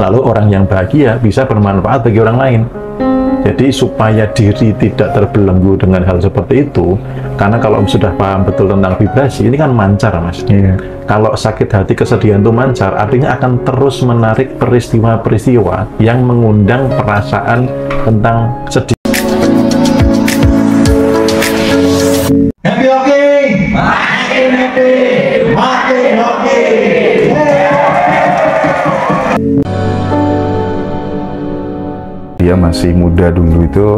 Lalu orang yang bahagia bisa bermanfaat bagi orang lain. Jadi supaya diri tidak terbelenggu dengan hal seperti itu, karena kalau sudah paham betul tentang vibrasi, ini kan mancar, Mas. Kalau sakit hati, kesedihan itu mancar, artinya akan terus menarik peristiwa-peristiwa yang mengundang perasaan tentang sedih. Happy hockey! Makin happy! Makin hockey! Dia masih muda dulu itu,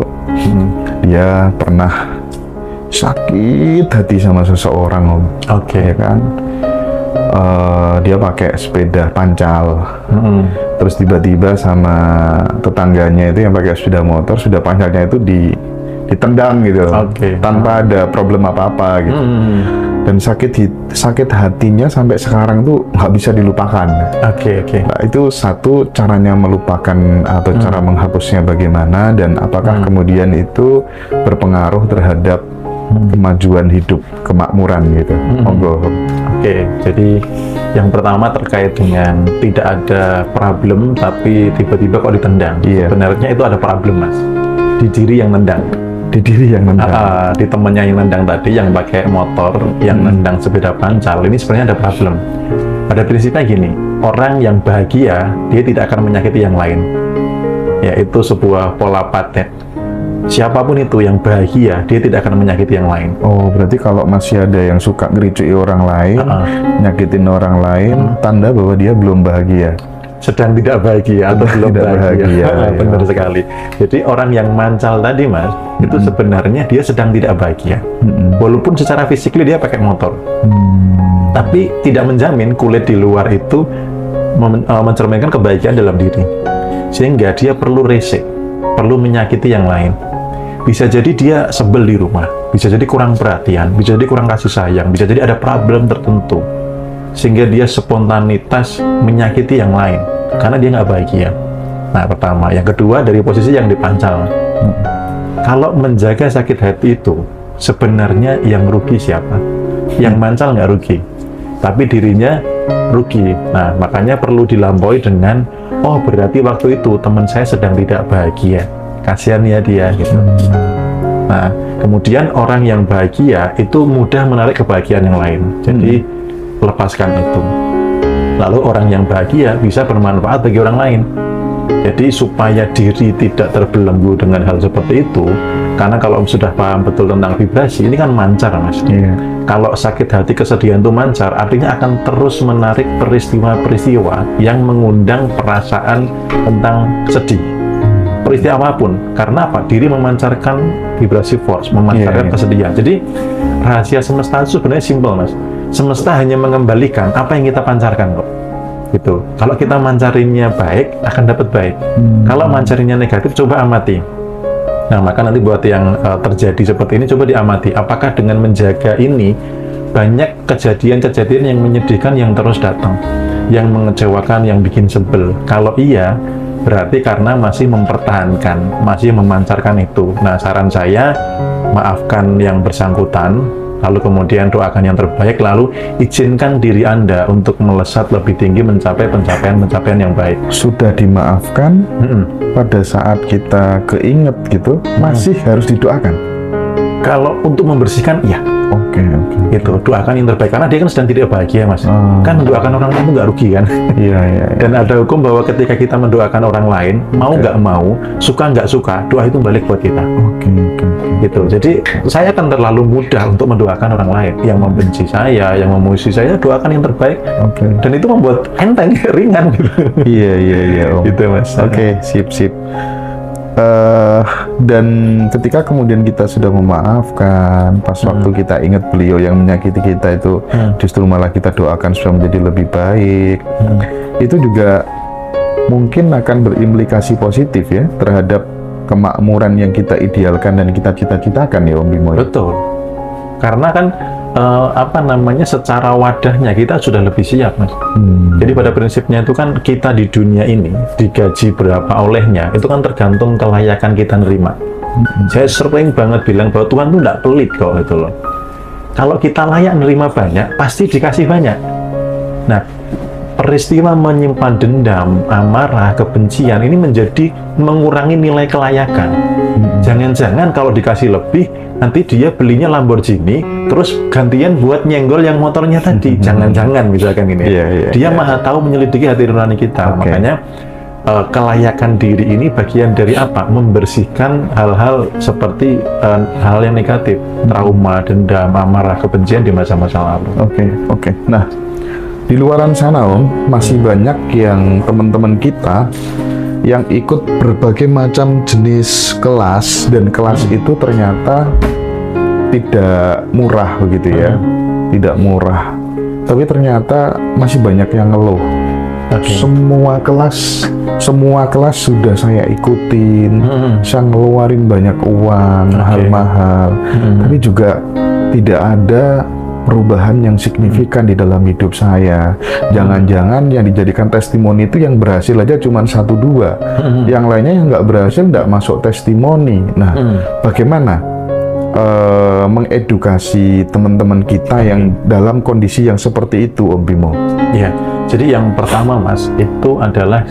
dia pernah sakit hati sama seseorang, Om. Ya kan? Dia pakai sepeda pancal, terus tiba-tiba sama tetangganya itu yang pakai sepeda motor, sepeda pancalnya itu ditendang gitu, tanpa ada problem apa-apa gitu. Dan sakit hatinya sampai sekarang tuh nggak bisa dilupakan. Nah, itu satu caranya melupakan atau cara menghapusnya bagaimana, dan apakah kemudian itu berpengaruh terhadap kemajuan hidup, kemakmuran gitu. Jadi yang pertama terkait dengan tidak ada problem tapi tiba-tiba kok ditendang. Sebenarnya itu ada problem, Mas, di diri yang nendang. Di diri yang nendang. Di temennya yang nendang tadi, yang pakai motor, yang nendang sepeda pancal, ini sebenarnya ada problem. Pada prinsipnya gini, orang yang bahagia, dia tidak akan menyakiti yang lain. Yaitu sebuah pola paten. Siapapun itu yang bahagia, dia tidak akan menyakiti yang lain. Oh, berarti kalau masih ada yang suka ngericui orang lain, nyakitin orang lain, tanda bahwa dia belum bahagia. Sedang tidak bahagia atau belum bahagia. Benar sekali. Jadi orang yang mancal tadi, Mas, itu sebenarnya dia sedang tidak bahagia. Walaupun secara fisik dia pakai motor. Tapi tidak menjamin kulit di luar itu mencerminkan kebahagiaan dalam diri. Sehingga dia perlu resek, perlu menyakiti yang lain. Bisa jadi dia sebel di rumah, bisa jadi kurang perhatian, bisa jadi kurang kasih sayang, bisa jadi ada problem tertentu. Sehingga dia spontanitas menyakiti yang lain karena dia nggak bahagia. Nah, pertama. Yang kedua, dari posisi yang dipancal. Kalau menjaga sakit hati itu sebenarnya yang rugi siapa? Yang mancal nggak rugi, tapi dirinya rugi. Nah, makanya perlu dilampaui dengan, oh berarti waktu itu teman saya sedang tidak bahagia, kasihan ya dia gitu. Nah, kemudian orang yang bahagia itu mudah menarik kebahagiaan yang lain. Jadi lepaskan itu. Lalu orang yang bahagia bisa bermanfaat bagi orang lain. Jadi supaya diri tidak terbelenggu dengan hal seperti itu, karena kalau sudah paham betul tentang vibrasi, ini kan mancar, Mas. Kalau sakit hati, kesedihan itu mancar, artinya akan terus menarik peristiwa-peristiwa yang mengundang perasaan tentang sedih. Peristiwa apapun. Karena apa? Diri memancarkan vibrasi force, memancarkan kesedihan. Jadi rahasia semesta itu sebenarnya simpel, Mas. Semesta hanya mengembalikan apa yang kita pancarkan kok. Gitu. Kalau kita mancarinnya baik, akan dapat baik. Kalau mancarinnya negatif, coba amati. Nah, maka nanti buat yang terjadi seperti ini, coba diamati. Apakah dengan menjaga ini, banyak kejadian-kejadian yang menyedihkan yang terus datang, yang mengecewakan, yang bikin sebel. Kalau iya, berarti karena masih mempertahankan, masih memancarkan itu. Nah, saran saya, maafkan yang bersangkutan, lalu kemudian doakan yang terbaik, lalu izinkan diri Anda untuk melesat lebih tinggi, mencapai pencapaian-pencapaian yang baik. Sudah dimaafkan, pada saat kita keinget gitu, masih harus didoakan? Kalau untuk membersihkan, iya. Gitu, doakan yang terbaik, karena dia kan sedang tidak bahagia, Mas. Kan mendoakan orang lain itu nggak rugi kan? Dan ada hukum bahwa ketika kita mendoakan orang lain, mau nggak mau, suka nggak suka, doa itu balik buat kita. Gitu. Jadi saya akan terlalu mudah untuk mendoakan orang lain yang membenci saya, yang memusuhi saya, doakan yang terbaik. Dan itu membuat enteng, ringan gitu. Iya, Om. Gitu, Mas. Sip. Dan ketika kemudian kita sudah memaafkan, pas waktu kita ingat beliau yang menyakiti kita itu, justru malah kita doakan supaya menjadi lebih baik, itu juga mungkin akan berimplikasi positif ya terhadap kemakmuran yang kita idealkan dan kita cita-citakan ya, Om Bimo. Betul. Karena kan secara wadahnya kita sudah lebih siap, Mas. Jadi pada prinsipnya itu kan kita di dunia ini digaji berapa olehnya itu kan tergantung kelayakan kita nerima. Saya sering banget bilang bahwa Tuhan tuh nggak pelit kok gitu loh. Kalau kita layak nerima banyak, pasti dikasih banyak. Nah, peristiwa menyimpan dendam, amarah, kebencian ini menjadi mengurangi nilai kelayakan. Jangan-jangan kalau dikasih lebih, nanti dia belinya Lamborghini, terus gantian buat nyenggol yang motornya tadi. Jangan-jangan misalkan ini. Dia maha tahu menyelidiki hati nurani kita. Makanya kelayakan diri ini bagian dari apa? Membersihkan hal-hal seperti hal yang negatif, trauma, dendam, amarah, kebencian di masa-masa lalu. Oke. Nah, di luaran sana Om, masih banyak yang teman-teman kita yang ikut berbagai macam jenis kelas, dan kelas itu ternyata tidak murah begitu ya, tidak murah. Tapi ternyata masih banyak yang ngeluh. Semua kelas sudah saya ikutin, saya ngeluarin banyak uang, mahal-mahal, tapi juga tidak ada perubahan yang signifikan di dalam hidup saya. Jangan-jangan yang dijadikan testimoni itu yang berhasil aja cuma 1-2, yang lainnya yang nggak berhasil nggak masuk testimoni. Nah, bagaimana mengedukasi teman-teman kita yang dalam kondisi yang seperti itu, Om Bimo? Ya, jadi yang pertama Mas, itu adalah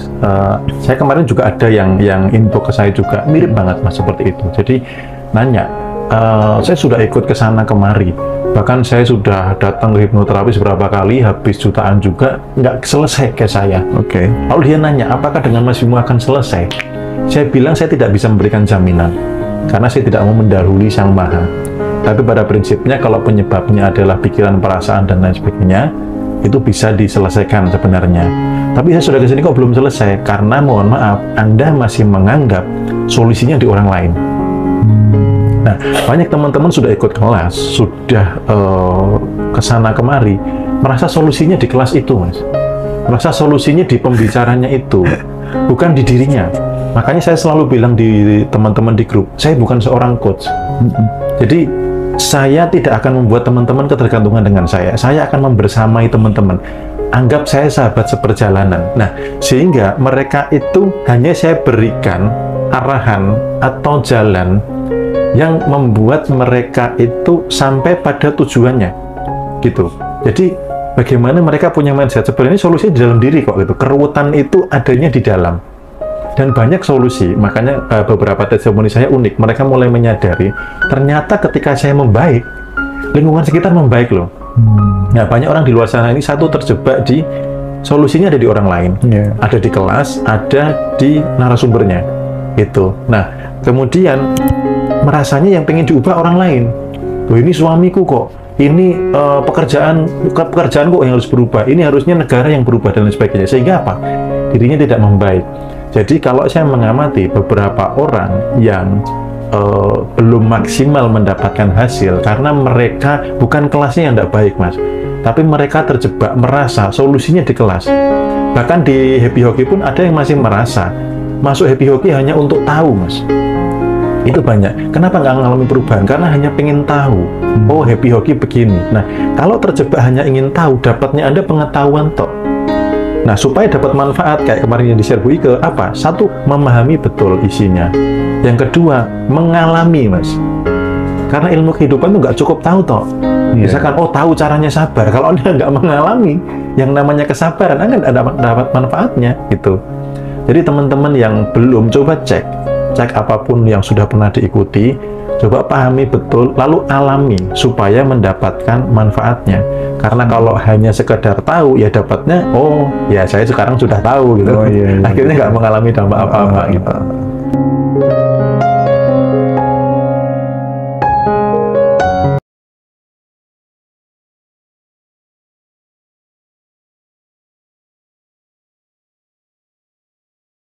saya kemarin juga ada yang info ke saya juga mirip banget Mas seperti itu. Jadi nanya, saya sudah ikut ke sana kemari, bahkan saya sudah datang ke hipnoterapis beberapa kali, habis jutaan juga, nggak selesai kayak saya. Lalu dia nanya, apakah dengan Mas Bimo akan selesai? Saya bilang saya tidak bisa memberikan jaminan, karena saya tidak mau mendahului Sang Maha. Tapi pada prinsipnya kalau penyebabnya adalah pikiran, perasaan, dan lain sebagainya, itu bisa diselesaikan sebenarnya. Tapi saya sudah kesini kok belum selesai, karena mohon maaf, Anda masih menganggap solusinya di orang lain. Nah, banyak teman-teman sudah ikut kelas, sudah kesana kemari, merasa solusinya di kelas itu, Mas. Merasa solusinya di pembicaranya itu, bukan di dirinya. Makanya saya selalu bilang di teman-teman di grup, saya bukan seorang coach. Jadi, saya tidak akan membuat teman-teman ketergantungan dengan saya. Saya akan membersamai teman-teman. Anggap saya sahabat seperjalanan. Nah, sehingga mereka itu hanya saya berikan arahan atau jalan yang membuat mereka itu sampai pada tujuannya, gitu. Jadi bagaimana mereka punya mindset sebenarnya solusinya di dalam diri kok, gitu. Keruwetan itu adanya di dalam, dan banyak solusi. Makanya beberapa testimoni saya unik. Mereka mulai menyadari ternyata ketika saya membaik, lingkungan sekitar membaik loh. Nah, banyak orang di luar sana ini satu terjebak di solusinya ada di orang lain, ada di kelas, ada di narasumbernya, gitu. Nah, kemudian merasanya yang pengen diubah orang lain. Loh, ini suamiku kok, ini pekerjaan kok yang harus berubah, ini harusnya negara yang berubah, dan lain sebagainya. Sehingga apa? Dirinya tidak membaik. Jadi kalau saya mengamati beberapa orang yang belum maksimal mendapatkan hasil, karena mereka bukan kelasnya yang tidak baik, Mas, tapi mereka terjebak merasa solusinya di kelas. Bahkan di Happy Hockey pun ada yang masih merasa masuk Happy Hockey hanya untuk tahu, Mas. Itu banyak. Kenapa nggak mengalami perubahan? Karena hanya pengen tahu. Oh, Happy Hockey begini. Nah, kalau terjebak hanya ingin tahu, dapatnya Anda pengetahuan toh. Nah, supaya dapat manfaat kayak kemarin yang di-share Bu Ike, apa? Satu, memahami betul isinya. Yang kedua, mengalami, Mas. Karena ilmu kehidupan itu nggak cukup tahu toh. Misalkan, oh tahu caranya sabar. Kalau Anda nggak mengalami yang namanya kesabaran, Anda nggak dapat manfaatnya, gitu. Jadi teman-teman yang belum, coba cek apapun yang sudah pernah diikuti, coba pahami betul, lalu alami supaya mendapatkan manfaatnya. Karena kalau hanya sekedar tahu, ya dapatnya, oh ya saya sekarang sudah tahu, gitu. Akhirnya nggak mengalami dampak apa-apa, gitu.